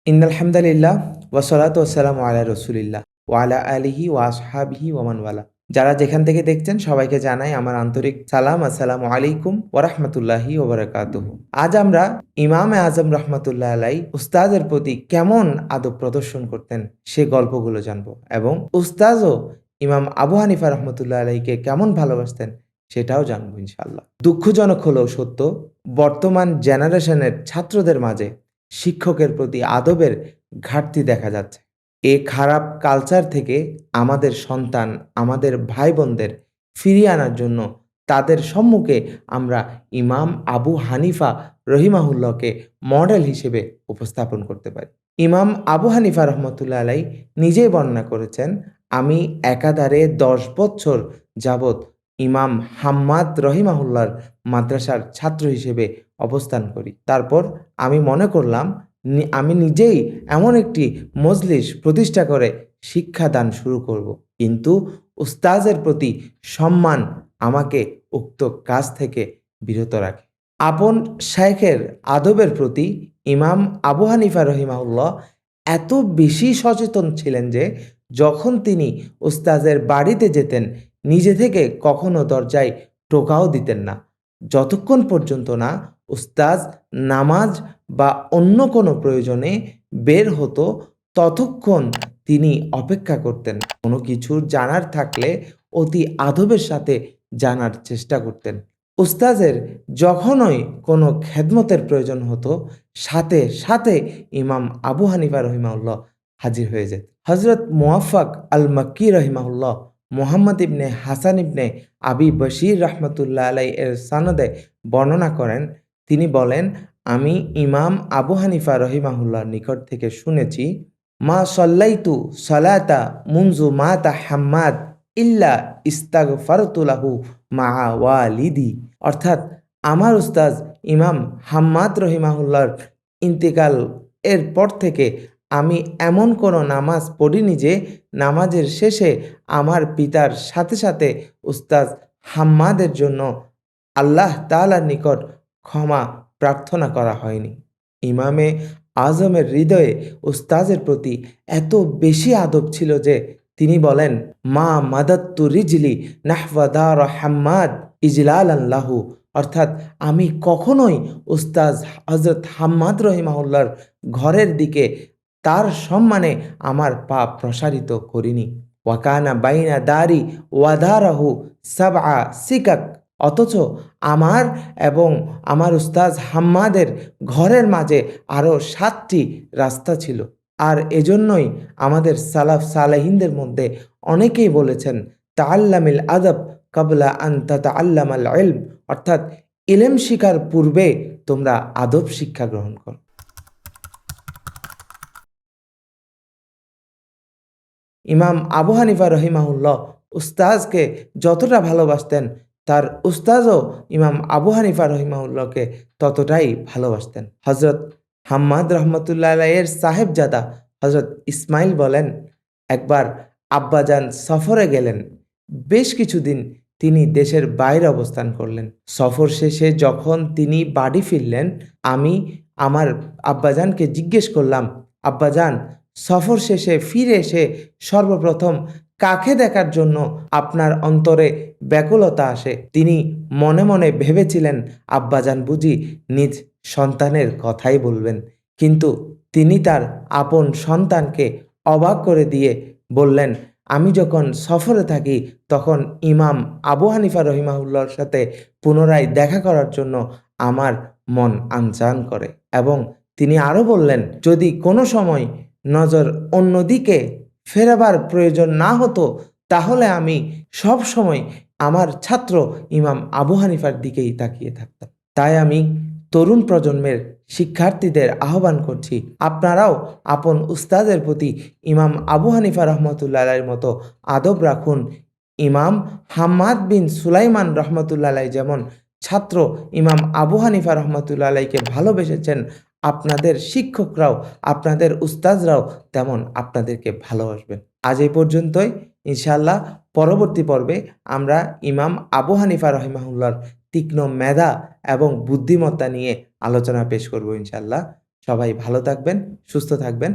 ইন্নাল হামদালিল্লাহ ওয়াসসালাতু ওয়াসসালামু আলা রাসূলিল্লাহ ওয়া আলা আলিহি ওয়া আসহাবিহি ওয়া মান ওয়ালা। যারা যেখান থেকে দেখছেন সবাইকে জানাই আমার আন্তরিক সালাম। আসসালামু আলাইকুম ওয়া রাহমাতুল্লাহি ওয়া বারাকাতুহু। আজ আমরা ইমামে আজম রাহমাতুল্লাহ আলাই উস্তাদের প্রতি কেমন আদব প্রদর্শন করতেন সে গল্পগুলো জানবো এবং উস্তাদও ইমাম আবু হানিফা রহমতুল্লাহ আলাইকে কেমন ভালোবাসতেন সেটাও জানবো ইনশাআল্লাহ। দুঃখজনক হলেও সত্য, বর্তমান জেনারেশনের ছাত্রদের মাঝে শিক্ষকের প্রতি আদবের ঘাটতি দেখা যাচ্ছে। এ খারাপ কালচার থেকে আমাদের সন্তান, আমাদের ভাই বোনদের ফিরিয়ে আনার জন্য তাদের সম্মুখে আমরা ইমাম আবু হানিফা রহিমাহুল্লাহকে মডেল হিসেবে উপস্থাপন করতে পারি। ইমাম আবু হানিফা রহমতুল্লাহ আলাই নিজেই বর্ণনা করেছেন, আমি একাধারে ১০ বছর যাবৎ ইমাম হাম্মাদ রহিমাহুল্লাহর মাদ্রাসার ছাত্র হিসেবে অবস্থান করি। তারপর আমি মনে করলাম আমি নিজেই এমন একটি মজলিস প্রতিষ্ঠা করে শিক্ষাদান শুরু করব। কিন্তু উস্তাজের প্রতি সম্মান আমাকে উক্ত কাজ থেকে বিরত রাখে। আপন শাইখের আদবের প্রতি ইমাম আবু হানিফা রহিমাহুল্লাহ এত বেশি সচেতন ছিলেন যে যখন তিনি উস্তাজের বাড়িতে যেতেন নিজে থেকে কখনো দরজায় টোকাও দিতেন না, যতক্ষণ পর্যন্ত না উস্তাজ নামাজ বা অন্য কোনো প্রয়োজনে বের হতো ততক্ষণ তিনি অপেক্ষা করতেন। কোনো কিছু জানার থাকলে অতি আদবের সাথে জানার চেষ্টা করতেন। উস্তাজের যখনই কোনো খেদমতের প্রয়োজন হতো সাথে সাথে ইমাম আবু হানিফা রহিমাহুল্লাহ হাজির হয়ে যেত। হজরত মুয়াফাক আল মাক্কি রহিমাহুল্লাহ মোহাম্মদ ইবনে হাসান ইবনে আবি বশির রহমতুল্লাহ আলাই এর সনদে বর্ণনা করেন, তিনি বলেন, আমি ইমাম আবু হানিফা রহিমাহুল্লাহর নিকট থেকে শুনেছি, মা সল্লাইতু সলাতা মুনজু মাতা হাম্মাদ ইল্লা ইস্তাগফারতু লাহু মা ওয়ালিদি। অর্থাৎ আমার উস্তাজ ইমাম হাম্মাদ রহিমাহুল্লাহর ইন্তেকাল এর পর থেকে আমি এমন কোনো নামাজ পড়িনি যে নামাজের শেষে আমার পিতার সাথে সাথে উস্তাজ হাম্মাদের জন্য আল্লাহ তাআলার নিকট ক্ষমা প্রার্থনা করা হয়নি। ইমামে আজমের হৃদয়ে উস্তাজের প্রতি এত বেশি আদব ছিল যে তিনি বলেন, মা মাদাত্তু রিজলি নাহওয়াদার হাম্মাদ ইজলালান লাহু। অর্থাৎ আমি কখনোই উস্তাজ হজরত হাম্মাদ রহিমাহুল্লাহর ঘরের দিকে তার সম্মানে আমার পা প্রসারিত করিনি। ওয়াকানা বাইনা দারি ওয়াদারাহু সাবআ সিকাক। অথচ আমার এবং আমার উস্তাজ হাম্মাদের ঘরের মাঝে আরও ৭টি রাস্তা ছিল। আর এজন্যই আমাদের সালাফ সালেহিনদের মধ্যে অনেকেই বলেছেন, তাআল্লামিল আদব কাবলা আন তাতাআল্লামাল ইলম। অর্থাৎ ইলম শিখার পূর্বে তোমরা আদব শিক্ষা গ্রহণ করো। ইমাম আবু হানিফা রহিমাহুল্লাহ উস্তাজকে যতটা ভালোবাসতেন তার উস্তাজও ইমাম আবু হানিফা রহিমাহুল্লাহকে ততটাই ভালোবাসতেন। হজরত হাম্মাদ রহমতুল্লাহ আলাইয়ের সাহেবজাদা হজরত ইসমাইল বলেন, একবার আব্বাজান সফরে গেলেন। বেশ কিছুদিন তিনি দেশের বাইরে অবস্থান করলেন। সফর শেষে যখন তিনি বাড়ি ফিরলেন, আমি আমার আব্বাজানকে জিজ্ঞেস করলাম, আব্বাজান, সফর শেষে ফিরে এসে সর্বপ্রথম কাকে দেখার জন্য আপনার অন্তরে ব্যাকুলতা আসে? তিনি মনে মনে ভেবেছিলেন আব্বাজান বুঝি নিজ সন্তানের কথাই বলবেন, কিন্তু তিনি তার আপন সন্তানকে অবাক করে দিয়ে বললেন, আমি যখন সফরে থাকি তখন ইমাম আবু হানিফা রহিমাহুল্লাহর সাথে পুনরায় দেখা করার জন্য আমার মন আনচান করে। এবং তিনি আরও বললেন, যদি কোনো সময় নজর অন্যদিকে ফেরাবার প্রয়োজন না হতো তাহলে আমি সব সময় আমার ছাত্র ইমাম আবু হানিফার দিকেই তাকিয়ে থাকতাম। তাই আমি তরুণ প্রজন্মের শিক্ষার্থীদের আহ্বান করছি, আপনারাও আপন উস্তাদের প্রতি ইমাম আবু হানিফা রহমতুল্লাহ আলাইহির মতো আদব রাখুন। ইমাম হাম্মাদ বিন সুলাইমান রহমতুল্লাহ আলাইহি যেমন ছাত্র ইমাম আবু হানিফা রহমতুল্লাহ আলাইহিকে ভালোবেসেছেন, আপনাদের শিক্ষকরাও আপনাদের উস্তাদরাও তেমন আপনাদেরকে ভালোবাসবেন। আজ এই পর্যন্তই। ইনশাআল্লাহ পরবর্তী পর্বে আমরা ইমাম আবু হানিফা রহিমাহুল্লাহর তীক্ষ্ণ মেধা এবং বুদ্ধিমত্তা নিয়ে আলোচনা পেশ করব ইনশাআল্লাহ। সবাই ভালো থাকবেন, সুস্থ থাকবেন।